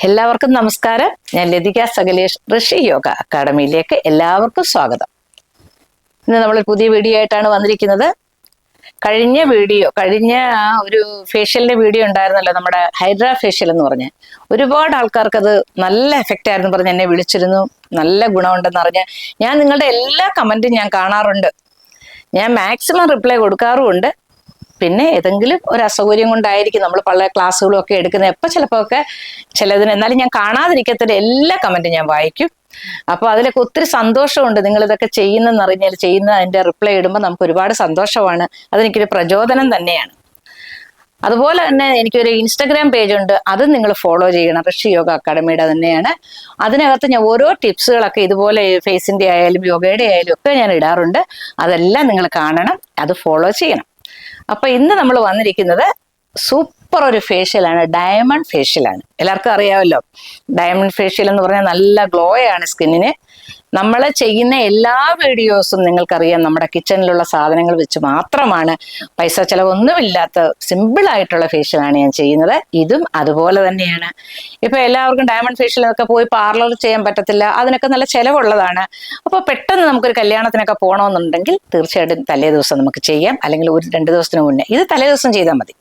എല്ലാവർക്കും നമസ്കാരം. ഞാൻ ലതിക സകലേഷ് ഋഷി യോഗ അക്കാഡമിയിലേക്ക് എല്ലാവർക്കും സ്വാഗതം. ഇന്ന് നമ്മൾ പുതിയ വീഡിയോ ആയിട്ടാണ് വന്നിരിക്കുന്നത്. കഴിഞ്ഞ ഒരു ഫേഷ്യലിന്റെ വീഡിയോ ഉണ്ടായിരുന്നല്ലോ, നമ്മുടെ ഹൈഡ്രാ ഫേഷ്യൽ എന്ന് പറഞ്ഞ് ഒരുപാട് ആൾക്കാർക്ക് അത് നല്ല എഫക്റ്റ് ആയിരുന്നു പറഞ്ഞ് എന്നെ വിളിച്ചിരുന്നു. നല്ല ഗുണമുണ്ടെന്ന് പറഞ്ഞ് ഞാൻ നിങ്ങളുടെ എല്ലാ കമന്റും ഞാൻ കാണാറുണ്ട്. ഞാൻ മാക്സിമം റിപ്ലൈ കൊടുക്കാറുമുണ്ട്. പിന്നെ ഏതെങ്കിലും ഒരു അസൗകര്യം കൊണ്ടായിരിക്കും നമ്മൾ പല ക്ലാസ്സുകളും ഒക്കെ എടുക്കുന്നത്. എപ്പോൾ ചിലപ്പോൾ ഒക്കെ ചിലതിന്, എന്നാലും ഞാൻ കാണാതിരിക്കത്തില്ല, എല്ലാ കമന്റും ഞാൻ വായിക്കും. അപ്പോൾ അതിലൊക്കെ ഒത്തിരി സന്തോഷമുണ്ട്. നിങ്ങൾ ഇതൊക്കെ ചെയ്യുന്ന അതിന്റെ റിപ്ലൈ ഇടുമ്പോൾ നമുക്ക് ഒരുപാട് സന്തോഷമാണ്. അതെനിക്കൊരു പ്രചോദനം തന്നെയാണ്. അതുപോലെ തന്നെ എനിക്കൊരു ഇൻസ്റ്റഗ്രാം പേജ് ഉണ്ട്, അത് നിങ്ങൾ ഫോളോ ചെയ്യണം. ഋഷി യോഗ അക്കാഡമിയുടെ തന്നെയാണ്. അതിനകത്ത് ഞാൻ ഓരോ ടിപ്സുകളൊക്കെ ഇതുപോലെ ഫേസിന്റെ ആയാലും യോഗയുടെ ആയാലും ഒക്കെ ഞാൻ ഇടാറുണ്ട്. അതെല്ലാം നിങ്ങൾ കാണണം, അത് ഫോളോ ചെയ്യണം. അപ്പൊ ഇന്ന് നമ്മൾ വന്നിരിക്കുന്നത് സൂപ്പർ ഒരു ഫേഷ്യലാണ്, ഡയമണ്ട് ഫേഷ്യലാണ്. എല്ലാവർക്കും അറിയാമല്ലോ, ഡയമണ്ട് ഫേഷ്യൽ എന്ന് പറഞ്ഞാൽ നല്ല ഗ്ലോ ആണ് സ്കിന്നിന്. നമ്മൾ ചെയ്യുന്ന എല്ലാ വീഡിയോസും നിങ്ങൾക്കറിയാം, നമ്മുടെ കിച്ചണിലുള്ള സാധനങ്ങൾ വെച്ച് മാത്രമാണ്, പൈസ ചിലവൊന്നുമില്ലാത്ത സിമ്പിൾ ആയിട്ടുള്ള ഫേഷ്യലാണ് ഞാൻ ചെയ്യുന്നത്. ഇതും അതുപോലെ തന്നെയാണ്. ഇപ്പൊ എല്ലാവർക്കും ഡയമണ്ട് ഫേഷ്യലൊക്കെ പോയി പാർലർ ചെയ്യാൻ പറ്റത്തില്ല, അതിനൊക്കെ നല്ല ചിലവുള്ളതാണ്. അപ്പോൾ പെട്ടെന്ന് നമുക്കൊരു കല്യാണത്തിനൊക്കെ പോകണമെന്നുണ്ടെങ്കിൽ തീർച്ചയായിട്ടും തലേ ദിവസം നമുക്ക് ചെയ്യാം, അല്ലെങ്കിൽ 1-2 ദിവസത്തിന് മുന്നേ. ഇത് തലേ ദിവസം ചെയ്താൽ മതി.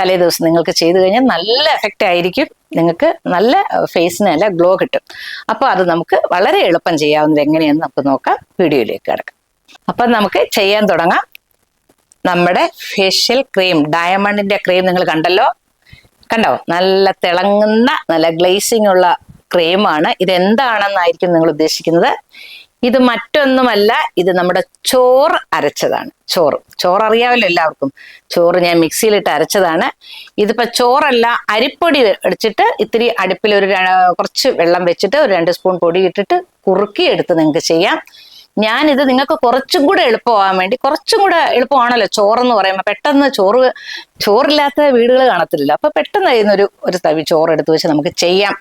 തലേ ദിവസം നിങ്ങൾക്ക് ചെയ്തു കഴിഞ്ഞാൽ നല്ല എഫക്റ്റ് ആയിരിക്കും. നിങ്ങൾക്ക് നല്ല ഫേസിന് നല്ല ഗ്ലോ കിട്ടും. അപ്പോൾ അത് നമുക്ക് വളരെ എളുപ്പം ചെയ്യാവുന്നത് എങ്ങനെയെന്ന് നമുക്ക് നോക്കാം. വീഡിയോയിലേക്ക് കിടക്കാം. അപ്പം നമുക്ക് ചെയ്യാൻ തുടങ്ങാം. നമ്മുടെ ഫേഷ്യൽ ക്രീം, ഡയമണ്ടിന്റെ ക്രീം നിങ്ങൾ കണ്ടോ? നല്ല തിളങ്ങുന്ന നല്ല ഗ്ലേസിംഗ് ഉള്ള ക്രീമാണ്. ഇതെന്താണെന്നായിരിക്കും നിങ്ങൾ ഉദ്ദേശിക്കുന്നത്. ഇത് മറ്റൊന്നുമല്ല, ഇത് നമ്മുടെ ചോറ് അരച്ചതാണ്. ചോറ് അറിയാമല്ലോ എല്ലാവർക്കും. ചോറ് ഞാൻ മിക്സിയിലിട്ട് അരച്ചതാണ്. ഇതിപ്പോ ചോറല്ല, അരിപ്പൊടി അടിച്ചിട്ട് ഇത്തിരി അടുപ്പിൽ കുറച്ച് വെള്ളം വെച്ചിട്ട് ഒരു 2 സ്പൂൺ പൊടി ഇട്ടിട്ട് കുറുക്കി എടുത്ത് നിങ്ങൾക്ക് ചെയ്യാം. ഞാനിത് നിങ്ങൾക്ക് കുറച്ചും കൂടെ എളുപ്പമാകാൻ വേണ്ടി, കുറച്ചും കൂടെ എളുപ്പമാണല്ലോ ചോറെന്ന് പറയുമ്പോൾ. പെട്ടെന്ന് ചോറില്ലാത്ത വീടുകൾ കാണത്തില്ലല്ലോ. അപ്പൊ പെട്ടെന്ന് ഒരു തവി ചോറ് എടുത്ത് വെച്ച് നമുക്ക് ചെയ്യാം.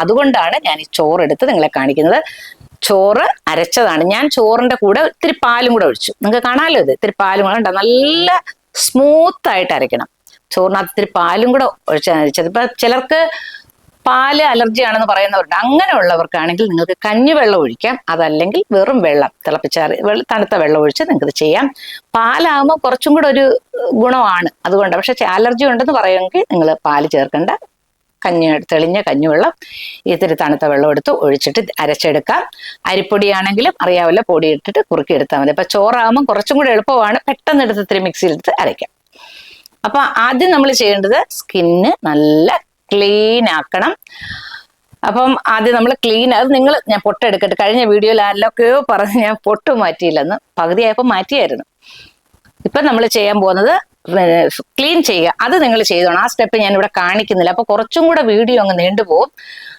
അതുകൊണ്ടാണ് ഞാൻ ഈ ചോറെടുത്ത് നിങ്ങളെ കാണിക്കുന്നത്. ചോറ് അരച്ചതാണ്. ഞാൻ ചോറിന്റെ കൂടെ ഇത്തിരി പാലും കൂടെ ഒഴിച്ചു. നിങ്ങൾക്ക് കാണാമല്ലോ, ഇത് ഇത്തിരി പാലും കൂടെ ഉണ്ട്. നല്ല സ്മൂത്ത് ആയിട്ട് അരയ്ക്കണം. ചോറിനകത്ത് ഇത്തിരി പാലും കൂടെ ഒഴിച്ചാണ് അരച്ചത്. ഇപ്പൊ ചിലർക്ക് പാല് അലർജി ആണെന്ന് പറയുന്നവരുണ്ട്. അങ്ങനെയുള്ളവർക്കാണെങ്കിൽ നിങ്ങൾക്ക് കഞ്ഞിവെള്ളം ഒഴിക്കാം. അതല്ലെങ്കിൽ വെറും വെള്ളം തണുത്ത വെള്ളം ഒഴിച്ച് നിങ്ങൾക്ക് ചെയ്യാം. പാലാകുമ്പോൾ കുറച്ചും കൂടെ ഒരു ഗുണമാണ്, അതുകൊണ്ട്. പക്ഷെ അലർജി ഉണ്ടെന്ന് പറയുമെങ്കിൽ നിങ്ങൾ പാല് ചേർക്കേണ്ട. തെളിഞ്ഞ കഞ്ഞിവെള്ളം, ഇത്തിരി തണുത്ത വെള്ളം എടുത്ത് ഒഴിച്ചിട്ട് അരച്ചെടുക്കാം. അരിപ്പൊടിയാണെങ്കിലും അറിയാമല്ലോ, പൊടി ഇട്ടിട്ട് കുറുക്കി എടുത്താൽ മതി. അപ്പൊ ചോറാകുമ്പോൾ കുറച്ചും കൂടെ എളുപ്പമാണ്. പെട്ടെന്ന് എടുത്ത് ഇത്തിരി മിക്സിയിലെടുത്ത് അരയ്ക്കാം. അപ്പൊ ആദ്യം നമ്മൾ ചെയ്യേണ്ടത് സ്കിന്ന് നല്ല ക്ലീൻ ആക്കണം. അപ്പം ആദ്യം നമ്മൾ ഞാൻ പൊട്ടെടുക്കട്ടെ. കഴിഞ്ഞ വീഡിയോയിൽ ആരിലൊക്കെയോ പറഞ്ഞ് ഞാൻ പൊട്ട് മാറ്റിയില്ലെന്ന്, പകുതിയായപ്പോൾ മാറ്റിയായിരുന്നു. ഇപ്പം നമ്മൾ ചെയ്യാൻ പോകുന്നത് ക്ലീൻ ചെയ്യുക. അത് നിങ്ങൾ ചെയ്തോണം. ആ സ്റ്റെപ്പ് ഞാൻ ഇവിടെ കാണിക്കുന്നില്ല. അപ്പൊ കുറച്ചും കൂടെ വീഡിയോ അങ്ങ് നീണ്ടുപോകും.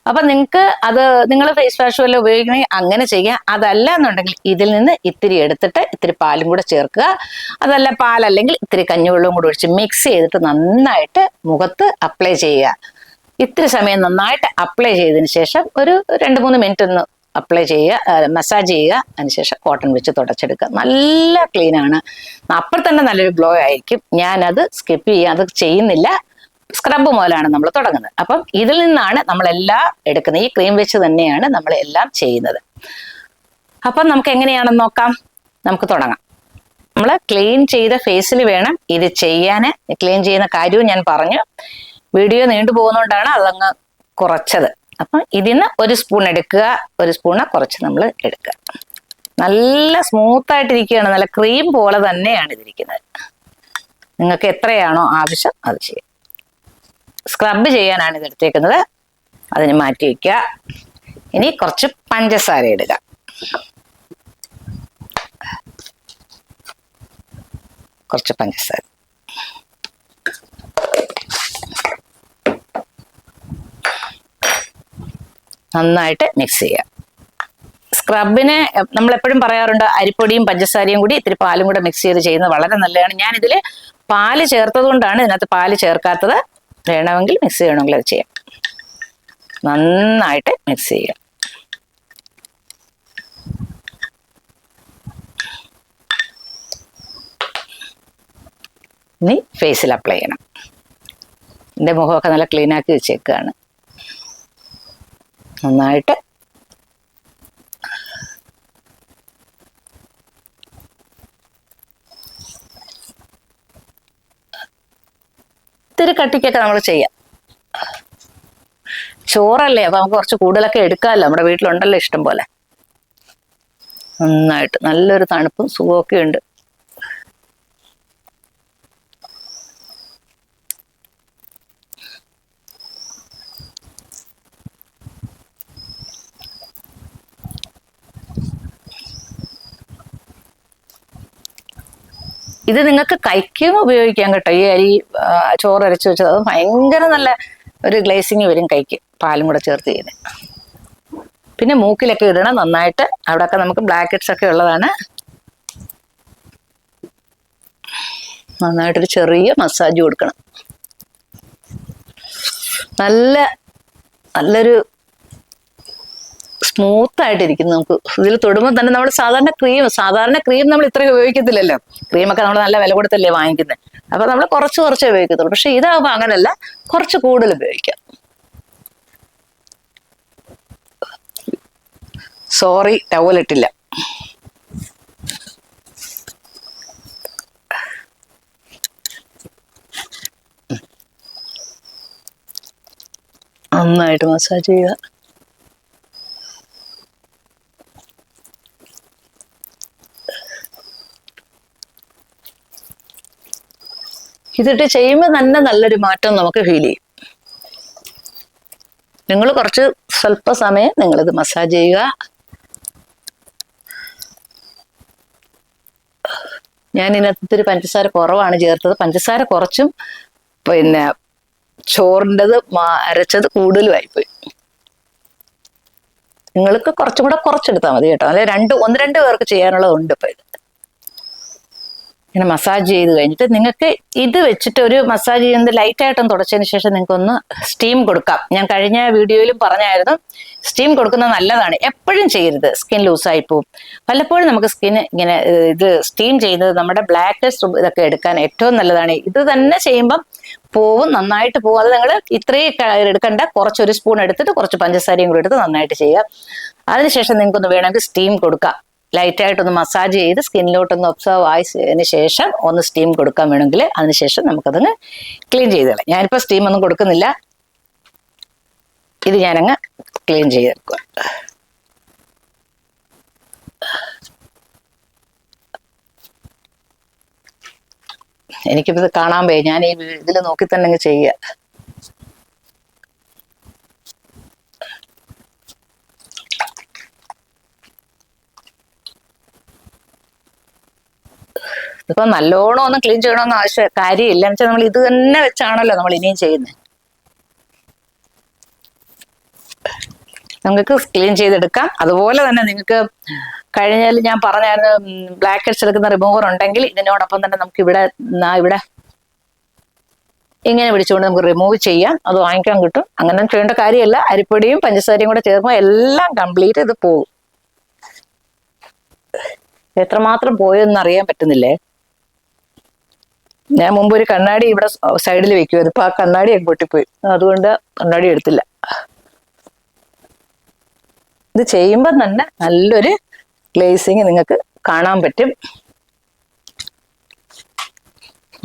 അപ്പൊ നിങ്ങൾക്ക് അത് നിങ്ങൾ ഫേസ് വാഷ് വല്ലതും ഉപയോഗിക്കണമെങ്കിൽ അങ്ങനെ ചെയ്യുക. അതല്ല എന്നുണ്ടെങ്കിൽ ഇതിൽ നിന്ന് ഇത്തിരി എടുത്തിട്ട് ഇത്തിരി പാലും കൂടെ ചേർക്കുക. അതല്ല പാലല്ലെങ്കിൽ ഇത്തിരി കഞ്ഞിവെള്ളവും കൂടെ ഒഴിച്ച് മിക്സ് ചെയ്തിട്ട് നന്നായിട്ട് മുഖത്ത് അപ്ലൈ ചെയ്യുക. ഇത്തിരി സമയം നന്നായിട്ട് അപ്ലൈ ചെയ്തതിന് ശേഷം ഒരു 2-3 മിനിറ്റ് ഒന്ന് അപ്ലൈ ചെയ്യുക, മസാജ് ചെയ്യുക. അതിനുശേഷം കോട്ടൺ വെച്ച് തുടച്ചെടുക്കുക. നല്ല ക്ലീനാണ്. അപ്പോൾ തന്നെ നല്ലൊരു ഗ്ലോ ആയിരിക്കും. ഞാനത് സ്കിപ്പ് ചെയ്യുക, അത് ചെയ്യുന്നില്ല. സ്ക്രബ് മുതലാണ് നമ്മൾ തുടങ്ങുന്നത്. അപ്പം ഇതിൽ നിന്നാണ് നമ്മളെല്ലാം എടുക്കുന്നത്. ഈ ക്രീം വെച്ച് തന്നെയാണ് നമ്മൾ എല്ലാം ചെയ്യുന്നത്. അപ്പം നമുക്ക് എങ്ങനെയാണെന്ന് നോക്കാം. നമുക്ക് തുടങ്ങാം. നമ്മൾ ക്ലീൻ ചെയ്ത ഫേസിൽ വേണം ഇത് ചെയ്യാൻ. ക്ലീൻ ചെയ്യുന്ന കാര്യവും ഞാൻ പറഞ്ഞു. വീഡിയോ നീണ്ടു പോകുന്നതുകൊണ്ടാണ് അതങ്ങ് കുറച്ചത്. അപ്പം ഇതിന്ന് 1 സ്പൂൺ എടുക്കുക. 1 സ്പൂണ് കുറച്ച് നമ്മൾ എടുക്കുക. നല്ല സ്മൂത്തായിട്ടിരിക്കുകയാണ്. നല്ല ക്രീം പോലെ തന്നെയാണ് ഇതിരിക്കുന്നത്. നിങ്ങൾക്ക് എത്രയാണോ ആവശ്യം അത് ചെയ്യാം. സ്ക്രബ് ചെയ്യാനാണ് ഇത് എടുത്തേക്കുന്നത്. അതിന് മാറ്റി വയ്ക്കുക. ഇനി കുറച്ച് പഞ്ചസാര ഇടുക. കുറച്ച് പഞ്ചസാര. നന്നായിട്ട് മിക്സ് ചെയ്യുക. സ്ക്രബിന് നമ്മൾ എപ്പോഴും പറയാറുണ്ട്, അരിപ്പൊടിയും പഞ്ചസാരയും കൂടി ഇത്തിരി പാലും കൂടെ മിക്സ് ചെയ്ത് ചെയ്യുന്നത് വളരെ നല്ലതാണ്. ഞാനിതിൽ പാല് ചേർത്തത് കൊണ്ടാണ് ഇതിനകത്ത് പാല് ചേർക്കാത്തത്. വേണമെങ്കിൽ മിക്സ് ചെയ്യണമെങ്കിൽ അത് ചെയ്യാം. നന്നായിട്ട് മിക്സ് ചെയ്യുക. ഇനി ഫേസിൽ അപ്ലൈ ചെയ്യണം. എൻ്റെ മുഖമൊക്കെ നല്ല ക്ലീനാക്കി വെച്ചേക്കുകയാണ്. നന്നായിട്ട് ഇത്തിരി കട്ടിക്കൊക്കെ നമ്മൾ ചെയ്യാം. ചോറല്ലേ, അപ്പൊ നമുക്ക് കുറച്ച് കൂടുതലൊക്കെ എടുക്കാമല്ലോ, നമ്മുടെ വീട്ടിലുണ്ടല്ലോ ഇഷ്ടം പോലെ. നന്നായിട്ട് നല്ലൊരു തണുപ്പും സുഖമൊക്കെ ഉണ്ട്. ഇത് നിങ്ങൾക്ക് കൈക്കും ഉപയോഗിക്കാം കേട്ടോ. ഈ അരി ചോറ് അരച്ച് വെച്ചത് അത് ഭയങ്കര നല്ല ഒരു ഗ്ലേസിങ് വരും കൈക്ക്, പാലും കൂടെ ചേർത്ത് ചെയ്ത്. പിന്നെ മൂക്കിലൊക്കെ ഇടണം നന്നായിട്ട്. അവിടെയൊക്കെ നമുക്ക് ബ്ലാക്ക് ഹെഡ്സ് ഒക്കെ ഉള്ളതാണ്. നന്നായിട്ടൊരു ചെറിയ മസാജ് കൊടുക്കണം. നല്ലൊരു സ്മൂത്ത് ആയിട്ടിരിക്കുന്നു. നമുക്ക് ഇതിൽ തൊടുമ്പോൾ തന്നെ നമ്മൾ സാധാരണ ക്രീം നമ്മൾ ഇത്രയും ഉപയോഗിക്കത്തില്ലല്ലോ. ക്രീമൊക്കെ നമ്മൾ നല്ല വില കൊടുത്തല്ലേ വാങ്ങിക്കുന്നത്. അപ്പൊ നമ്മൾ കുറച്ച് ഉപയോഗിക്കത്തുള്ളൂ. പക്ഷെ ഇതാകുമ്പോൾ അങ്ങനല്ല, കുറച്ച് കൂടുതൽ ഉപയോഗിക്കാം. സോറി, ടവലിട്ടില്ല. നന്നായിട്ട് മസാജ് ചെയ്യുക. ഇതിട്ട് ചെയ്യുമ്പോൾ തന്നെ നല്ലൊരു മാറ്റം നമുക്ക് ഫീൽ ചെയ്യും. നിങ്ങൾ സ്വല്പ സമയം നിങ്ങളിത് മസാജ് ചെയ്യുക. ഞാൻ ഇതിനകത്ത് ഇത്തിരി പഞ്ചസാര കുറവാണ് ചേർത്തത്. പഞ്ചസാര കുറച്ചും പിന്നെ ചോറിൻ്റെത് അരച്ചത് കൂടുതലുമായിപ്പോയി. നിങ്ങൾക്ക് കുറച്ചും കൂടെ കുറച്ചെടുത്താൽ മതി കേട്ടോ. അല്ലെ ഒന്ന് രണ്ട് പേർക്ക് ചെയ്യാനുള്ളതുണ്ട് ഇപ്പൊ. ഇത് ഇങ്ങനെ മസാജ് ചെയ്ത് കഴിഞ്ഞിട്ട് നിങ്ങൾക്ക് ഇത് വെച്ചിട്ട് ഒരു മസാജ് ചെയ്യുന്നത് ലൈറ്റായിട്ടൊന്ന് തുടച്ചതിന് ശേഷം നിങ്ങൾക്കൊന്ന് സ്റ്റീം കൊടുക്കാം. ഞാൻ കഴിഞ്ഞ വീഡിയോയിലും പറഞ്ഞായിരുന്നു, സ്റ്റീം കൊടുക്കുന്നത് നല്ലതാണ്. എപ്പോഴും ചെയ്യരുത്, സ്കിൻ ലൂസായി പോവും. വല്ലപ്പോഴും നമുക്ക് സ്കിൻ ഇങ്ങനെ ഇത് സ്റ്റീം ചെയ്യുന്നത് നമ്മുടെ ബ്ലാക്ക് ഇതൊക്കെ എടുക്കാൻ ഏറ്റവും നല്ലതാണ്. ഇത് തന്നെ ചെയ്യുമ്പം നന്നായിട്ട് പോവും. അത് നിങ്ങൾ ഇത്രയും എടുക്കണ്ട, കുറച്ചൊരു സ്പൂൺ എടുത്തിട്ട് കുറച്ച് പഞ്ചസാരയും കൂടി എടുത്ത് നന്നായിട്ട് ചെയ്യുക. അതിനുശേഷം നിങ്ങൾക്കൊന്ന് വേണമെങ്കിൽ സ്റ്റീം കൊടുക്കാം. ലൈറ്റായിട്ടൊന്ന് മസാജ് ചെയ്ത് സ്കിന്നിലോട്ടൊന്ന് ഒബ്സർവ് ആയതിനു ശേഷം ഒന്ന് സ്റ്റീം കൊടുക്കാൻ വേണമെങ്കിൽ അതിനുശേഷം നമുക്കതങ്ങ് ക്ലീൻ ചെയ്ത് കളയാം. ഞാനിപ്പോൾ സ്റ്റീം ഒന്നും കൊടുക്കുന്നില്ല, ഇത് ഞാനങ്ങ് ക്ലീൻ ചെയ്തെടുക്കുക. എനിക്കിത് കാണാൻ പോയി, ഞാൻ ഈ ഇതിൽ നോക്കി തന്നെ അങ്ങ് ചെയ്യുക. ഇപ്പൊ നല്ലോണം ഒന്നും ക്ലീൻ ചെയ്യണമെന്ന് കാര്യമില്ല. എന്ന് വെച്ചാൽ നമ്മൾ ഇത് തന്നെ വെച്ചാണല്ലോ നമ്മൾ ഇനിയും ചെയ്യുന്നത്. നിങ്ങൾക്ക് ക്ലീൻ ചെയ്തെടുക്കാം. അതുപോലെ തന്നെ നിങ്ങൾക്ക് കഴിഞ്ഞാൽ ഞാൻ പറഞ്ഞായിരുന്നു, ബ്ലാക്ക് ഹെഡ്സ് എടുക്കുന്ന റിമൂവർ ഉണ്ടെങ്കിൽ ഇതിനോടൊപ്പം തന്നെ നമുക്ക് ഇവിടെ ഇങ്ങനെ പിടിച്ചുകൊണ്ട് നമുക്ക് റിമൂവ് ചെയ്യാം. അത് വാങ്ങിക്കാൻ കിട്ടും. അങ്ങനെ ചെയ്യേണ്ട കാര്യമല്ല. അരിപ്പൊടിയും പഞ്ചസാരയും കൂടെ ചേർക്കുമ്പോൾ എല്ലാം കംപ്ലീറ്റ് ഇത് പോകും. എത്രമാത്രം പോയെന്ന് അറിയാൻ പറ്റുന്നില്ലേ. ഞാൻ മുമ്പ് ഒരു കണ്ണാടി ഇവിടെ സൈഡിൽ വെക്കുമായിരുന്നു. ഇപ്പൊ ആ കണ്ണാടി പൊട്ടിപ്പോയി, അതുകൊണ്ട് കണ്ണാടി എടുത്തില്ല. ഇത് ചെയ്യുമ്പോൾ തന്നെ നല്ലൊരു ഗ്ലേസിങ് നിങ്ങൾക്ക് കാണാൻ പറ്റും.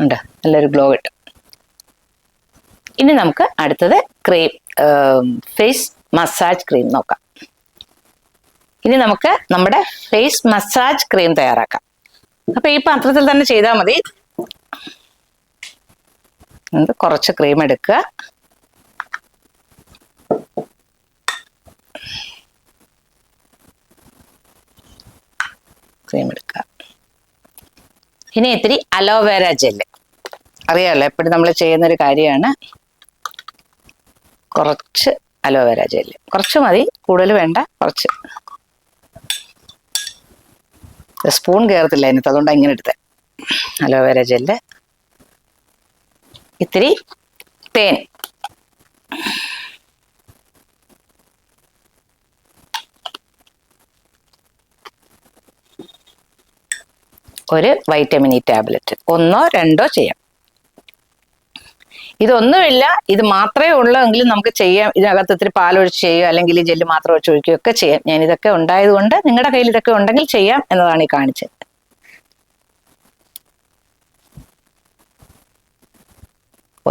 ഉണ്ട്, നല്ലൊരു ഗ്ലോ കിട്ടും. ഇനി നമുക്ക് അടുത്തത് ക്രീം, ഫേസ് മസാജ് ക്രീം നോക്കാം. ഇനി നമുക്ക് നമ്മുടെ ഫേസ് മസാജ് ക്രീം തയ്യാറാക്കാം. അപ്പൊ ഈ പാത്രത്തിൽ തന്നെ ചെയ്താൽ മതി. കുറച്ച് ക്രീം എടുക്കുക. ഇനി ഇത്തിരി അലോവേര ജെല്ല്. അറിയാമല്ലോ, എപ്പോഴും നമ്മൾ ചെയ്യുന്നൊരു കാര്യമാണ്. കുറച്ച് അലോവേര ജെല്ല്, കുറച്ച് മതി, കൂടുതൽ വേണ്ട. കുറച്ച് സ്പൂൺ കയറത്തില്ല അതിനകത്ത്, അതുകൊണ്ടാണ് ഇങ്ങനെ എടുത്തത്. അലോവേര ജെല്ല്, ഇത്തിരി തേൻ, ഒരു വൈറ്റമിൻ ഇ ടാബ്ലറ്റ്, 1 2 ചെയ്യാം. ഇതൊന്നുമില്ല, ഇത് മാത്രമേ ഉള്ളൂ എങ്കിലും നമുക്ക് ചെയ്യാം. ഇതിനകത്ത് ഇത്തിരി പാലൊഴിച്ച് ചെയ്യുക, അല്ലെങ്കിൽ ഈ ജെല്ല് മാത്രം ഒഴിച്ച് ഒഴിക്കുകയോ ഒക്കെ ചെയ്യാം. ഞാൻ ഇതൊക്കെ ഉണ്ടായതുകൊണ്ട് നിങ്ങളുടെ കയ്യിൽ ഇതൊക്കെ ഉണ്ടെങ്കിൽ ചെയ്യാം എന്നതാണ് ഈ കാണിച്ചത്.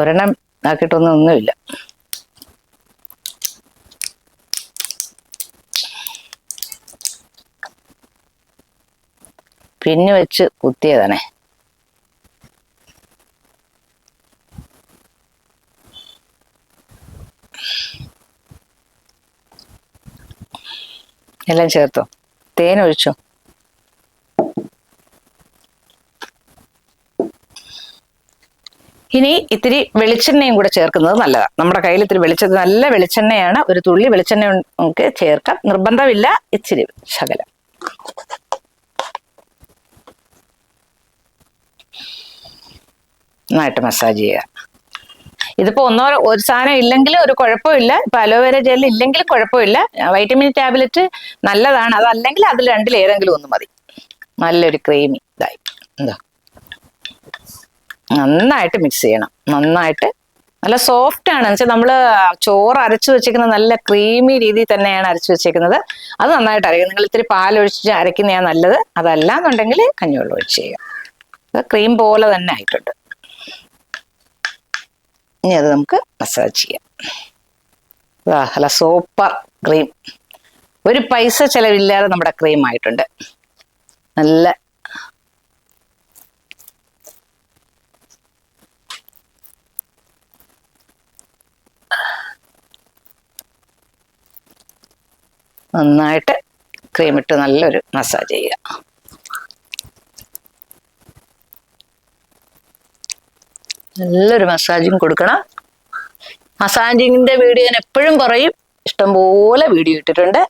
ഒരെണ്ണം ആക്കിയിട്ടൊന്നുമില്ല. പിന്ന് വെച്ച് കുത്തിയതാണേ. എല്ലാം ചേർത്തോ, തേൻ ഒഴിച്ചോ. ഇനി ഇത്തിരി വെളിച്ചെണ്ണയും കൂടെ ചേർക്കുന്നത് നല്ലതാണ്. നമ്മുടെ കയ്യിൽ ഇത്തിരി നല്ല വെളിച്ചെണ്ണയാണ്. ഒരു തുള്ളി വെളിച്ചെണ്ണ നമുക്ക് ചേർക്കാം, നിർബന്ധമില്ല. ഇച്ചിരി ശകലം. നന്നായിട്ട് മസാജ് ചെയ്യുക. ഇതിപ്പോ ഒരു സാധനം ഇല്ലെങ്കിൽ ഒരു കുഴപ്പമില്ല. ഇപ്പൊ അലോവേര ജെൽ ഇല്ലെങ്കിൽ കുഴപ്പമില്ല. വൈറ്റമിൻ ടാബ്ലറ്റ് നല്ലതാണ്. അതല്ലെങ്കിൽ അതിൽ രണ്ടിലേതെങ്കിലും ഒന്ന് മതി. നല്ലൊരു ക്രീമി ഇതായി. എന്താ, നന്നായിട്ട് മിക്സ് ചെയ്യണം. നന്നായിട്ട് നല്ല സോഫ്റ്റ് ആണ്. വെച്ചാൽ നമ്മള് ചോറ് അരച്ചു വെച്ചേക്കുന്നത് നല്ല ക്രീമി രീതിയിൽ തന്നെയാണ് അരച്ചു വെച്ചേക്കുന്നത്. അത് നന്നായിട്ട് അരയ്ക്കുക. നിങ്ങൾ ഇത്തിരി പാലൊഴിച്ച് അരയ്ക്കുന്നതാണ് നല്ലത്. അതല്ല എന്നുണ്ടെങ്കിൽ കഞ്ഞിവെള്ളം ഒഴിച്ച് ചെയ്യുക. അത് ക്രീം പോലെ തന്നെ ആയിട്ടുണ്ട്. ഇനി അത് നമുക്ക് മസാജ് ചെയ്യാം. അല്ല, സൂപ്പർ ക്രീം. ഒരു പൈസ ചെലവില്ലാതെ നമ്മുടെ ക്രീം ആയിട്ടുണ്ട്. നല്ല നന്നായിട്ട് ക്രീം ഇട്ട് നല്ലൊരു മസാജ് ചെയ്യുക. നല്ലൊരു മസാജിങ് കൊടുക്കണം. മസാജിങ്ങിന്റെ വീഡിയോ ഞാൻ എപ്പോഴും പറയും, ഇഷ്ടംപോലെ വീഡിയോ ഇട്ടിട്ടുണ്ട്.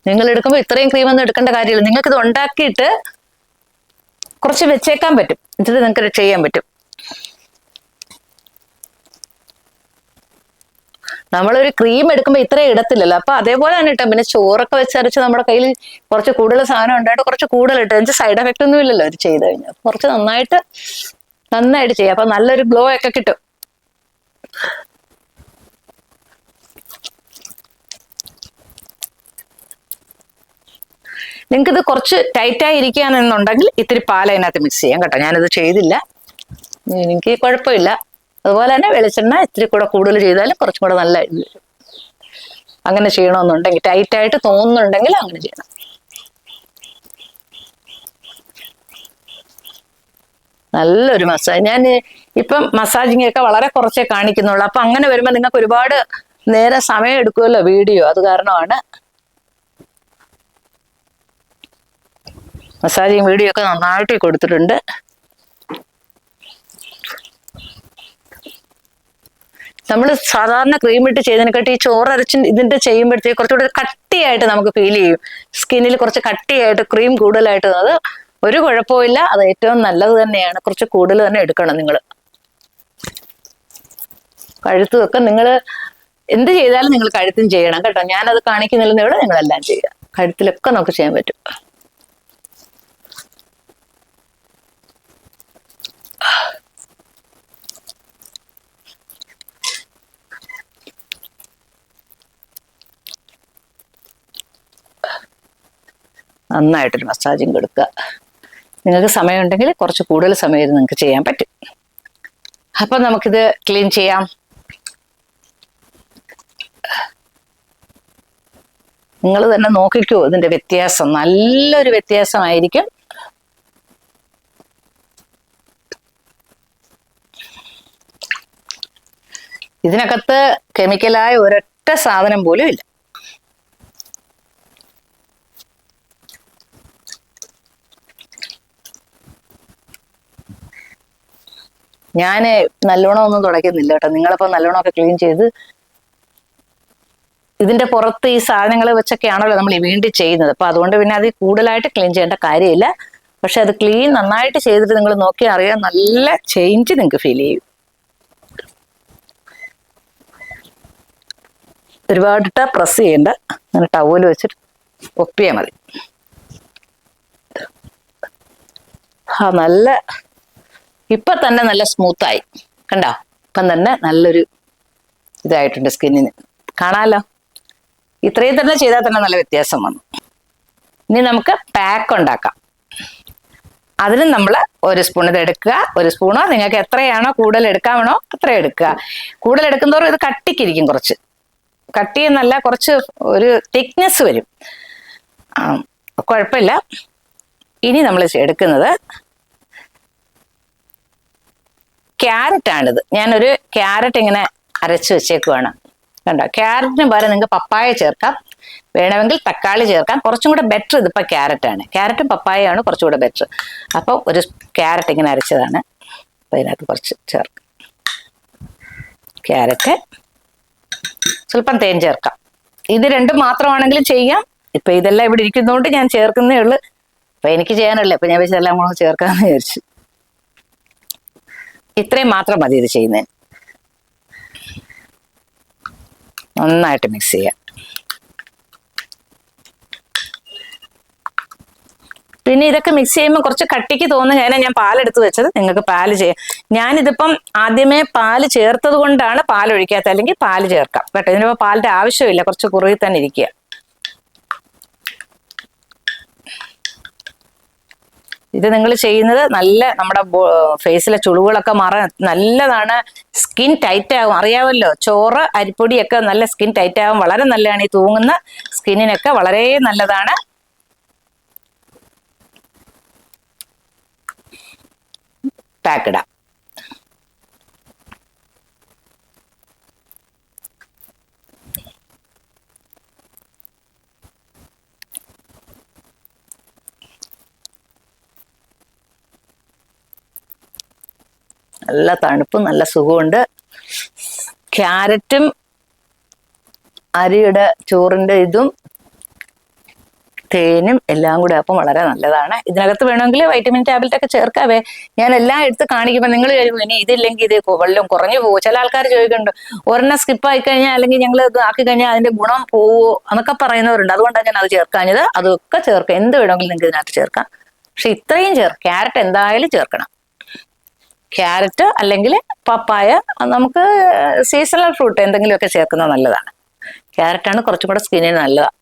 നിങ്ങൾ എടുക്കുമ്പോൾ ഇത്രയും ക്രീം ഒന്നും എടുക്കേണ്ട കാര്യമില്ല. നിങ്ങൾക്ക് ഇത് ഉണ്ടാക്കിയിട്ട് കുറച്ച് വെച്ചേക്കാൻ പറ്റും. ഇത് നിങ്ങൾക്ക് ചെയ്യാൻ പറ്റും. നമ്മളൊരു ക്രീം എടുക്കുമ്പോൾ ഇത്രയും ഇടത്തില്ലല്ലോ. അപ്പൊ അതേപോലെ തന്നെ ഇട്ടാം. പിന്നെ ചോറൊക്കെ വെച്ചരച്ച് നമ്മുടെ കയ്യിൽ കുറച്ച് കൂടുതൽ സാധനം ഉണ്ടായിട്ട് കുറച്ച് കൂടുതൽ ഇട്ട്, എനിക്ക് സൈഡ് എഫക്റ്റ് ഒന്നും ഇല്ലല്ലോ ഇത് ചെയ്ത് കഴിഞ്ഞാൽ. കുറച്ച് നന്നായിട്ട് ചെയ്യാം. അപ്പൊ നല്ലൊരു ഗ്ലോ ഒക്കെ കിട്ടും. നിങ്ങൾക്ക് ഇത് കുറച്ച് ടൈറ്റായി ഇരിക്കുകയാണെന്നുണ്ടെങ്കിൽ ഇത്തിരി പാൽ അതിനകത്ത് മിക്സ് ചെയ്യാം കേട്ടോ. ഞാനിത് ചെയ്തില്ല, എനിക്ക് കുഴപ്പമില്ല. അതുപോലെ തന്നെ വെളിച്ചെണ്ണ ഇത്തിരി കൂടെ കൂടുതൽ ചെയ്താലും കുറച്ചും കൂടെ നല്ല ഇത് വരും. അങ്ങനെ ചെയ്യണമെന്നുണ്ടെങ്കിൽ, ടൈറ്റായിട്ട് തോന്നുന്നുണ്ടെങ്കിൽ അങ്ങനെ ചെയ്യണം. നല്ലൊരു മസാജ്. ഞാൻ ഇപ്പം മസാജിങ് ഒക്കെ വളരെ കുറച്ചേ കാണിക്കുന്നുള്ളൂ. അപ്പൊ അങ്ങനെ വരുമ്പോൾ നിങ്ങൾക്ക് ഒരുപാട് നേരം സമയം എടുക്കുമല്ലോ വീഡിയോ. അത് കാരണമാണ് മസാജിങ് വീഡിയോ ഒക്കെ നന്നായിട്ട് കൊടുത്തിട്ടുണ്ട്. നമ്മൾ സാധാരണ ക്രീം ഇട്ട് ചെയ്തതിനെക്കാട്ടി ഈ ചോറരച്ച് ഇതിന്റെ ചെയ്യുമ്പോഴത്തേക്ക് കുറച്ചുകൂടെ കട്ടിയായിട്ട് നമുക്ക് ഫീൽ ചെയ്യും. സ്കിന്നിൽ കുറച്ച് കട്ടിയായിട്ട് ക്രീം കൂടുതലായിട്ട്. അത് ഒരു കുഴപ്പമില്ല, അത് ഏറ്റവും നല്ലത് തന്നെയാണ്. കുറച്ച് കൂടുതൽ തന്നെ എടുക്കണം. നിങ്ങൾ കഴുത്തുമൊക്കെ നിങ്ങൾ എന്ത് ചെയ്താലും നിങ്ങൾ കഴുത്തും ചെയ്യണം കേട്ടോ. ഞാനത് കാണിക്കുന്നില്ലെന്നേ ഉള്ളൂ, നിങ്ങളെല്ലാം ചെയ്യുക. കഴുത്തിലൊക്കെ നമുക്ക് ചെയ്യാൻ പറ്റും. നന്നായിട്ടൊരു മസാജിങ് കൊടുക്കുക. നിങ്ങൾക്ക് സമയമുണ്ടെങ്കിൽ കുറച്ച് കൂടുതൽ സമയം നിങ്ങൾക്ക് ചെയ്യാൻ പറ്റും. അപ്പൊ നമുക്കിത് ക്ലീൻ ചെയ്യാം. നിങ്ങൾ തന്നെ നോക്കിക്കോ ഇതിന്റെ വ്യത്യാസം. നല്ലൊരു വ്യത്യാസമായിരിക്കും. ഇതിനകത്ത് കെമിക്കലായ ഒരൊറ്റ സാധനം പോലും ഇല്ല. ഞാൻ നല്ലോണം ഒന്നും തുടയ്ക്കുന്നില്ല കേട്ടോ. നിങ്ങളിപ്പോ നല്ലോണമൊക്കെ ക്ലീൻ ചെയ്ത് ഇതിന്റെ പുറത്ത് ഈ സാധനങ്ങൾ വെച്ചൊക്കെയാണല്ലോ നമ്മൾ വീണ്ടും ചെയ്യുന്നത്. അപ്പൊ അതുകൊണ്ട് പിന്നെ അത് കൂടുതലായിട്ട് ക്ലീൻ ചെയ്യേണ്ട കാര്യമില്ല. പക്ഷെ അത് ക്ലീൻ നന്നായിട്ട് ചെയ്തിട്ട് നിങ്ങൾ നോക്കിയാൽ അറിയാം, നല്ല ചേഞ്ച് നിങ്ങൾക്ക് ഫീൽ ചെയ്യും. ഒരുപാടിട്ട് പ്രസ് ചെയ്യണ്ട, അങ്ങനെ ടവല് വെച്ചിട്ട് ഒപ്പിയാൽ മതി. നല്ല ഇപ്പൊ തന്നെ നല്ല സ്മൂത്തായി കണ്ടോ. ഇപ്പം തന്നെ നല്ലൊരു ഇതായിട്ടുണ്ട് സ്കിന്നിന്, കാണാലോ. ഇത്രയും തന്നെ ചെയ്താൽ തന്നെ നല്ല വ്യത്യാസം വന്നു. ഇനി നമുക്ക് പാക്ക് ഉണ്ടാക്കാം. അതിന് നമ്മൾ ഒരു സ്പൂൺ ഇത് എടുക്കുക. ഒരു സ്പൂണോ നിങ്ങൾക്ക് എത്രയാണോ കൂടുതൽ എടുക്കാമോ അത്ര എടുക്കുക. കൂടുതൽ എടുക്കുന്നതോറും ഇത് കട്ടിക്കിരിക്കും, കുറച്ച് കട്ടിയെന്നല്ല, കുറച്ച് ഒരു തിക്നെസ് വരും. കുഴപ്പമില്ല. ഇനി നമ്മൾ എടുക്കുന്നത് ക്യാരറ്റാണിത്. ഞാനൊരു ക്യാരറ്റ് ഇങ്ങനെ അരച്ച് വെച്ചേക്കുവാണ്. കണ്ടോ, ക്യാരറ്റിന് പകരം നിങ്ങൾക്ക് പപ്പായ ചേർക്കാം, വേണമെങ്കിൽ തക്കാളി ചേർക്കാം. കുറച്ചും കൂടെ ബെറ്റർ ഇതിപ്പോൾ ക്യാരറ്റാണ്. ക്യാരറ്റും പപ്പായയാണ് കുറച്ചും കൂടെ ബെറ്റർ. അപ്പോൾ ഒരു ക്യാരറ്റ് ഇങ്ങനെ അരച്ചതാണ്. അപ്പോൾ അതിനകത്ത് കുറച്ച് ചേർക്കാം. ക്യാരറ്റ്, സ്വല്പം തേൻ ചേർക്കാം. ഇത് രണ്ടും മാത്രമാണെങ്കിലും ചെയ്യാം. ഇപ്പം ഇതെല്ലാം ഇവിടെ ഇരിക്കുന്നതുകൊണ്ട് ഞാൻ ചേർക്കുന്നേ ഉള്ളൂ. അപ്പം എനിക്ക് ചെയ്യാനല്ലേ, അപ്പം ഞാൻ വെച്ചെല്ലാം കൂടെ ചേർക്കാമെന്ന് വിചാരിച്ചു. ഇത്രയും മാത്രം മതി ഇത് ചെയ്യുന്നതിന്. നന്നായിട്ട് മിക്സ് ചെയ്യാം. പിന്നെ ഇതൊക്കെ മിക്സ് ചെയ്യുമ്പോൾ കുറച്ച് കട്ടിക്ക് തോന്നുന്ന കാരണം ഞാൻ പാലെടുത്ത് വെച്ചത്. നിങ്ങൾക്ക് പാല് ചെയ്യാം. ഞാനിതിപ്പം ആദ്യമേ പാല് ചേർത്തത് കൊണ്ടാണ് പാൽ ഒഴിക്കാത്ത, അല്ലെങ്കിൽ പാല് ചേർക്കാം കേട്ടോ. ഇതിനിപ്പോൾ പാലിന്റെ ആവശ്യമില്ല, കുറച്ച് കുറുകി തന്നെ ഇരിക്കുക. ഇത് നിങ്ങൾ ചെയ്യുന്നത് നല്ല നമ്മുടെ ഫേസിലെ ചുളിവുകളൊക്കെ മാറാൻ നല്ലതാണ്. സ്കിൻ ടൈറ്റ് ആകും, അറിയാമല്ലോ. ചോറ് അരിപ്പൊടിയൊക്കെ നല്ല സ്കിൻ ടൈറ്റ് ആകും, വളരെ നല്ലതാണ്. ഈ തൂങ്ങുന്ന സ്കിന്നിനൊക്കെ വളരെ നല്ലതാണ്. പാക്കിടാം. നല്ല തണുപ്പും നല്ല സുഖമുണ്ട്. ക്യാരറ്റും അരിയുടെ ചോറിന്റെ ഇതും തേനും എല്ലാം കൂടെ അപ്പം വളരെ നല്ലതാണ്. ഇതിനകത്ത് വേണമെങ്കിൽ വൈറ്റമിൻ ടാബ്ലറ്റ് ഒക്കെ ചേർക്കാവേ. ഞാൻ എല്ലാം എടുത്ത് കാണിക്കുമ്പോൾ നിങ്ങൾ കഴിയുമ്പോൾ ഇനി ഇതില്ലെങ്കിൽ ഇത് വെള്ളം കുറഞ്ഞു പോകുമോ? ചില ആൾക്കാർ ചോദിക്കുന്നുണ്ട്, ഒരെണ്ണം സ്കിപ്പായി കഴിഞ്ഞാൽ അല്ലെങ്കിൽ ഞങ്ങൾ ഇത് ആക്കി കഴിഞ്ഞാൽ അതിന്റെ ഗുണം പോവോ എന്നൊക്കെ പറയുന്നവരുണ്ട്. അതുകൊണ്ടാണ് ഞാൻ അത് ചേർക്കാഞ്ഞത്. അതൊക്കെ ചേർക്കാം, എന്ത് വേണമെങ്കിലും നിങ്ങൾക്ക് ഇതിനകത്ത് ചേർക്കാം. പക്ഷെ ഇത്രയും ക്യാരറ്റ് എന്തായാലും ചേർക്കണം. ക്യാരറ്റ് അല്ലെങ്കിൽ പപ്പായ, നമുക്ക് സീസണൽ ഫ്രൂട്ട് എന്തെങ്കിലുമൊക്കെ ചേർക്കുന്നത് നല്ലതാണ്. ക്യാരറ്റാണ് കുറച്ചും കൂടെ സ്കിന്നിന് നല്ലതാണ്.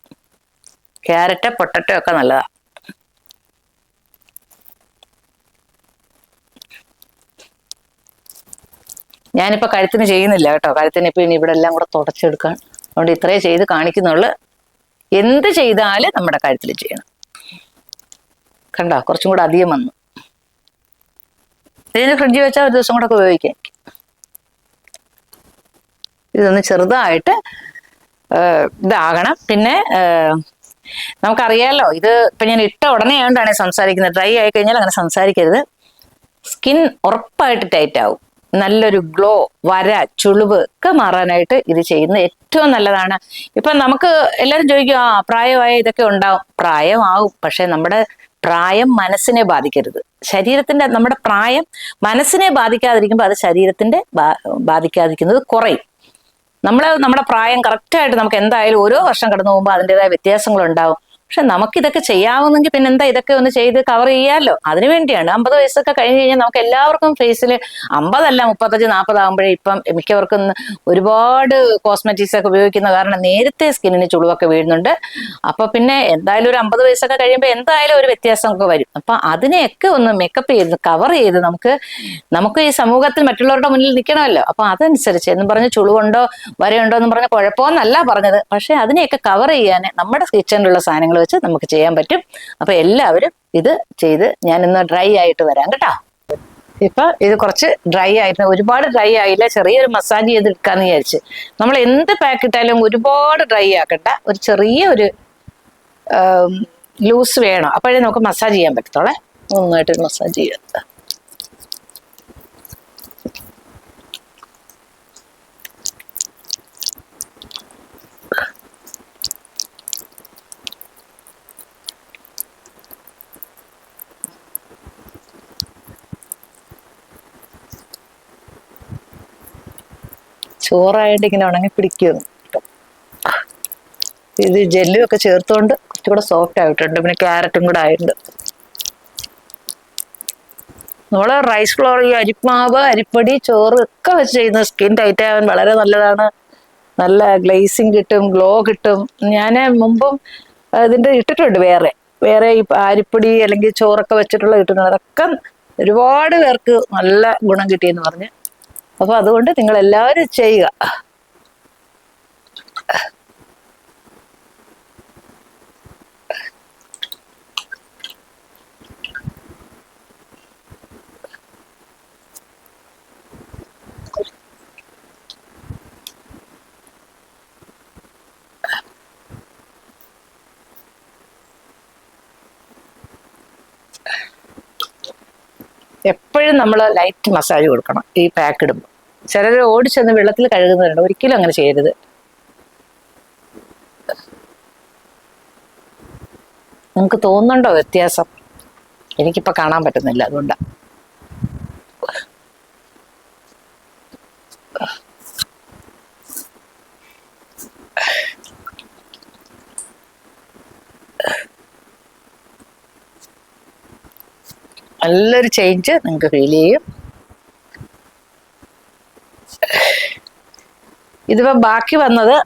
ക്യാരറ്റ്, പൊട്ടറ്റോ ഒക്കെ നല്ലതാണ്. ഞാനിപ്പോൾ കഴുത്തിന് ചെയ്യുന്നില്ല കേട്ടോ. കഴുത്തിന് ഇപ്പം ഇനി ഇവിടെ എല്ലാം കൂടെ തുടച്ചെടുക്കാൻ, അതുകൊണ്ട് ഇത്രേ ചെയ്ത് കാണിക്കുന്നുള്ളൂ. എന്ത് ചെയ്താലും നമ്മുടെ കഴുത്തിൽ ചെയ്യണം. കണ്ടോ, കുറച്ചും കൂടെ അധികം വന്നു. ഇതിന് ഫ്രിഡ്ജിൽ വെച്ചാൽ ഒരു ദിവസം കൂടെ ഒക്കെ ഉപയോഗിക്കാം. ഇതൊന്ന് ചെറുതായിട്ട് ഇതാകണം. പിന്നെ നമുക്കറിയാലോ, ഇത് ഇപ്പം ഞാൻ ഇട്ട ഉടനെ ആയതുകൊണ്ടാണ് സംസാരിക്കുന്നത്. ഡ്രൈ ആയി കഴിഞ്ഞാൽ അങ്ങനെ സംസാരിക്കരുത്. സ്കിൻ ഉറപ്പായിട്ട് ടൈറ്റ് ആവും. നല്ലൊരു ഗ്ലോ, വര, ചുളിവ് ഒക്കെ മാറാനായിട്ട് ഇത് ചെയ്യുന്നത് ഏറ്റവും നല്ലതാണ്. ഇപ്പം നമുക്ക് എല്ലാവരും ചോദിക്കും, പ്രായമായ ഇതൊക്കെ ഉണ്ടാവും. പ്രായമാവും, പക്ഷെ നമ്മുടെ പ്രായം മനസ്സിനെ ബാധിക്കരുത്. ശരീരത്തിന്റെ, നമ്മുടെ പ്രായം മനസ്സിനെ ബാധിക്കാതിരിക്കുമ്പോൾ അത് ശരീരത്തിന്റെ ബാധിക്കാതിരിക്കുന്നത് കുറയും. നമ്മുടെ പ്രായം കറക്റ്റായിട്ട് നമുക്ക് എന്തായാലും ഓരോ വർഷം കടന്നു പോകുമ്പോൾ അതിൻ്റെതായ വ്യത്യാസങ്ങളുണ്ടാവും. പക്ഷെ നമുക്കിതൊക്കെ ചെയ്യാവുന്നെങ്കിൽ പിന്നെ എന്താ, ഇതൊക്കെ ഒന്ന് ചെയ്ത് കവർ ചെയ്യാമല്ലോ. അതിനു വേണ്ടിയാണ്. 50 വയസ്സൊക്കെ കഴിഞ്ഞ് കഴിഞ്ഞാൽ നമുക്ക് എല്ലാവർക്കും ഫേസിൽ 50 അല്ല 35, 40 ആകുമ്പോഴേ ഇപ്പം മിക്കവർക്കും ഒരുപാട് കോസ്മെറ്റിക്സ് ഒക്കെ ഉപയോഗിക്കുന്ന കാരണം നേരത്തെ സ്കിന്നിന് ചുളിവൊക്കെ വീഴുന്നുണ്ട്. അപ്പൊ പിന്നെ എന്തായാലും ഒരു 50 വയസ്സൊക്കെ കഴിയുമ്പോൾ എന്തായാലും ഒരു വ്യത്യാസമൊക്കെ വരും. അപ്പൊ അതിനെയൊക്കെ ഒന്ന് മേക്കപ്പ് ചെയ്ത് കവർ ചെയ്ത് നമുക്ക് ഈ സമൂഹത്തിൽ മറ്റുള്ളവരുടെ മുന്നിൽ നിൽക്കണമല്ലോ. അപ്പൊ അതനുസരിച്ച് എന്നും പറഞ്ഞ് ചുളിവുണ്ടോ വരയുണ്ടോ എന്ന് പറഞ്ഞ കുഴപ്പമൊന്നല്ല പറഞ്ഞത്. പക്ഷെ അതിനെയൊക്കെ കവർ ചെയ്യാൻ നമ്മുടെ കിച്ചണിലുള്ള സാധനങ്ങൾ വെച്ച് നമുക്ക് ചെയ്യാൻ പറ്റും. അപ്പൊ എല്ലാവരും ഇത് ചെയ്ത്, ഞാനിന്ന് ഡ്രൈ ആയിട്ട് വരാം കേട്ടോ. ഇപ്പൊ ഇത് കുറച്ച് ഡ്രൈ ആയിരുന്നു, ഒരുപാട് ഡ്രൈ ആയില്ല. ചെറിയൊരു മസാജ് ചെയ്തെടുക്കാന്ന് വിചാരിച്ച്. നമ്മൾ എന്ത് പാക്ക് ഇട്ടാലും ഒരുപാട് ഡ്രൈ ആക്കണ്ട, ഒരു ചെറിയൊരു ലൂസ് വേണം. അപ്പോഴേ നമുക്ക് മസാജ് ചെയ്യാൻ പറ്റത്തോളെ. നന്നായിട്ട് മസാജ് ചെയ്യാം. ചോറായിട്ട് ഇങ്ങനെ ഉണങ്ങി പിടിക്കുന്നു. ഇത് ജെല്ലും ഒക്കെ ചേർത്തുകൊണ്ട് കുറച്ചുകൂടെ സോഫ്റ്റ് ആയിട്ടുണ്ട്. പിന്നെ ക്യാരറ്റും കൂടെ ആയിട്ടുണ്ട്. നമ്മള് റൈസ് ഫ്ലോർ, ഈ അരിമാവ്, അരിപ്പൊടി, ചോറ് ഒക്കെ വെച്ച് ചെയ്യുന്ന സ്കിൻ ടൈറ്റ് ആവാൻ വളരെ നല്ലതാണ്. നല്ല ഗ്ലേസിങ് കിട്ടും, ഗ്ലോ കിട്ടും. ഞാൻ മുമ്പും ഇതിന്റെ ഇട്ടിട്ടുണ്ട്, വേറെ വേറെ ഈ അരിപ്പൊടി അല്ലെങ്കിൽ ചോറൊക്കെ വെച്ചിട്ടുള്ള ഇട്ടിട്ടുണ്ട്. അതൊക്കെ ഒരുപാട് പേർക്ക് നല്ല ഗുണം കിട്ടിയെന്ന് പറഞ്ഞ്. അപ്പൊ അതുകൊണ്ട് നിങ്ങൾ എല്ലാവരും ചെയ്യുക. എപ്പോഴും നമ്മൾ ലൈറ്റ് മസാജ് കൊടുക്കണം ഈ പാക്ക് ഇടുമ്പോൾ. ചിലർ ഓടിച്ചെന്ന് വെള്ളത്തിൽ കഴുകുന്നവരുണ്ട്, ഒരിക്കലും അങ്ങനെ ചെയ്യരുത്. നിങ്ങൾക്ക് തോന്നുന്നുണ്ടോ വ്യത്യാസം? എനിക്കിപ്പോ കാണാൻ പറ്റുന്നില്ല, അതുകൊണ്ടാണ്. നല്ലൊരു ചേഞ്ച് നിങ്ങൾക്ക് ഫീൽ ചെയ്യും. ഇതിപ്പോ ബാക്കി വന്നത്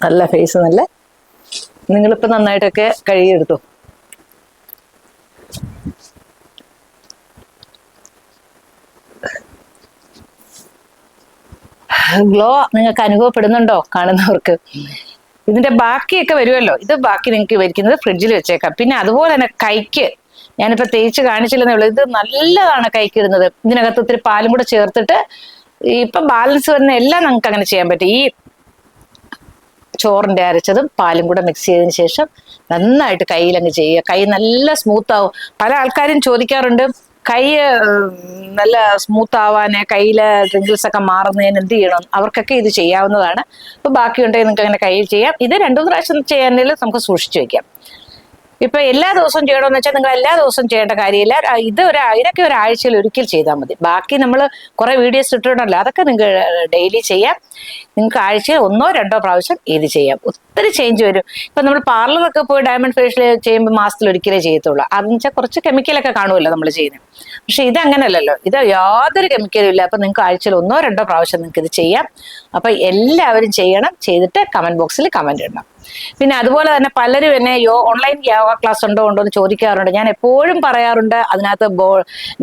നല്ല ഫേസ്, നല്ല നിങ്ങളിപ്പോ നന്നായിട്ടൊക്കെ കഴുകിയെടുത്തു. ഗ്ലോ നിങ്ങൾക്ക് അനുഭവപ്പെടുന്നുണ്ടോ കാണുന്നവർക്ക്? ഇതിന്റെ ബാക്കിയൊക്കെ വരുമല്ലോ, ഇത് ബാക്കി നിങ്ങൾക്ക് വരിക്കുന്നത് ഫ്രിഡ്ജിൽ വെച്ചേക്കാം. പിന്നെ അതുപോലെ തന്നെ കൈക്ക് ഞാനിപ്പോ തേച്ച് കാണിച്ചില്ലെന്നേ ഉള്ളൂ, ഇത് നല്ലതാണ് കൈക്ക് ഇടുന്നത്. ഇതിനകത്ത് ഒത്തിരി പാലും കൂടെ ചേർത്തിട്ട് ഇപ്പൊ ബാലൻസ് വരുന്ന എല്ലാം നമുക്ക് അങ്ങനെ ചെയ്യാൻ പറ്റും. ഈ ചോറിന്റെ അരച്ചതും പാലും കൂടെ മിക്സ് ചെയ്തതിന് ശേഷം നന്നായിട്ട് കയ്യിലങ്ങ് ചെയ്യുക. കൈ നല്ല സ്മൂത്ത് ആവും. പല ആൾക്കാരും ചോദിക്കാറുണ്ട്, കൈ നല്ല സ്മൂത്ത് ആവാന്, കയ്യിലെ റിങ്കിൾസ് ഒക്കെ മാറുന്നതിന് എന്ത് ചെയ്യണം? അവർക്കൊക്കെ ഇത് ചെയ്യാവുന്നതാണ്. അപ്പൊ ബാക്കിയുണ്ടെങ്കിൽ നിങ്ങൾക്ക് അങ്ങനെ കയ്യിൽ ചെയ്യാം. ഇത് 2-3 പ്രാവശ്യം ചെയ്യാനെങ്കിലും നമുക്ക് സൂക്ഷിച്ചു വെക്കാം. ഇപ്പൊ എല്ലാ ദിവസവും ചെയ്യണമെന്ന് വെച്ചാൽ നിങ്ങൾ എല്ലാ ദിവസവും ചെയ്യേണ്ട കാര്യമില്ല. ഇതൊക്കെ ഒരാഴ്ചയിൽ ഒരിക്കൽ ചെയ്താൽ മതി. ബാക്കി നമ്മൾ കുറെ വീഡിയോസ് ഇട്ടിട്ടുണ്ടല്ലോ, അതൊക്കെ നിങ്ങൾക്ക് ഡെയിലി ചെയ്യാം. നിങ്ങൾക്ക് ആഴ്ചയിൽ 1-2 പ്രാവശ്യം ഇത് ചെയ്യാം. ഒത്തിരി ചേഞ്ച് വരും. ഇപ്പൊ നമ്മൾ പാർലറൊക്കെ പോയി ഡയമണ്ട് ഫേഷ്യൽ ചെയ്യുമ്പോൾ മാസത്തിൽ ഒരിക്കലേ ചെയ്യത്തുള്ളൂ. അതെന്ന് വെച്ചാൽ കുറച്ച് കെമിക്കലൊക്കെ കാണുമല്ലോ നമ്മൾ ചെയ്യുന്നത്. പക്ഷെ ഇത് അങ്ങനെയല്ലല്ലോ, ഇത് യാതൊരു കെമിക്കലും ഇല്ല. അപ്പൊ നിങ്ങൾക്ക് ആഴ്ചയിൽ 1-2 പ്രാവശ്യം നിങ്ങൾക്ക് ഇത് ചെയ്യാം. അപ്പൊ എല്ലാവരും ചെയ്യണം. ചെയ്തിട്ട് കമന്റ് ബോക്സിൽ കമന്റ് ഇടണം. പിന്നെ അതുപോലെ തന്നെ പലരും എന്നെ ഓൺലൈൻ യോഗ ക്ലാസ് ഉണ്ടോ എന്ന് ചോദിക്കാറുണ്ട്. ഞാൻ എപ്പോഴും പറയാറുണ്ട്, അതിനകത്ത്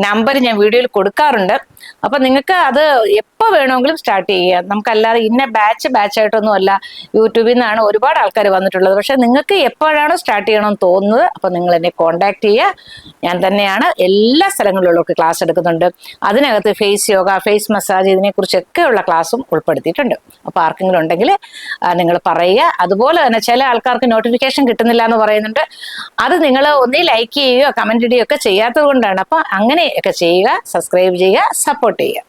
നമ്പർ ഞാൻ വീഡിയോയിൽ കൊടുക്കാറുണ്ട്. അപ്പൊ നിങ്ങൾക്ക് അത് എപ്പോ വേണമെങ്കിലും സ്റ്റാർട്ട് ചെയ്യാം. നമുക്കല്ലാതെ ഇന്ന ബാച്ചായിട്ടൊന്നും അല്ല, യൂട്യൂബിൽ നിന്നാണ് ഒരുപാട് ആൾക്കാർ വന്നിട്ടുള്ളത്. പക്ഷെ നിങ്ങൾക്ക് എപ്പോഴാണോ സ്റ്റാർട്ട് ചെയ്യണമെന്ന് തോന്നുന്നത് അപ്പൊ നിങ്ങൾ എന്നെ കോൺടാക്ട് ചെയ്യുക. ഞാൻ തന്നെയാണ് എല്ലാ സ്ഥലങ്ങളിലുള്ളവർക്ക് ക്ലാസ് എടുക്കുന്നുണ്ട്. അതിനകത്ത് ഫേസ് യോഗ, ഫേസ് മസാജ്, ഇതിനെക്കുറിച്ചൊക്കെയുള്ള ക്ലാസ്സും ഉൾപ്പെടുത്തിയിട്ടുണ്ട്. അപ്പൊ ആർക്കെങ്കിലും ഉണ്ടെങ്കിൽ നിങ്ങൾ പറയുക. അതുപോലെ തന്നെ ചില ആൾക്കാർക്ക് നോട്ടിഫിക്കേഷൻ കിട്ടുന്നില്ല എന്ന് പറയുന്നുണ്ട്. അത് നിങ്ങൾ ഒന്നേ ലൈക്ക് ചെയ്യുകയോ കമന്റ് ഇടുകയോ ഒക്കെ ചെയ്യാത്തത് കൊണ്ടാണ്. അപ്പൊ അങ്ങനെയൊക്കെ ചെയ്യുക, സബ്സ്ക്രൈബ് ചെയ്യുക, സപ്പോർട്ട് ചെയ്യുക.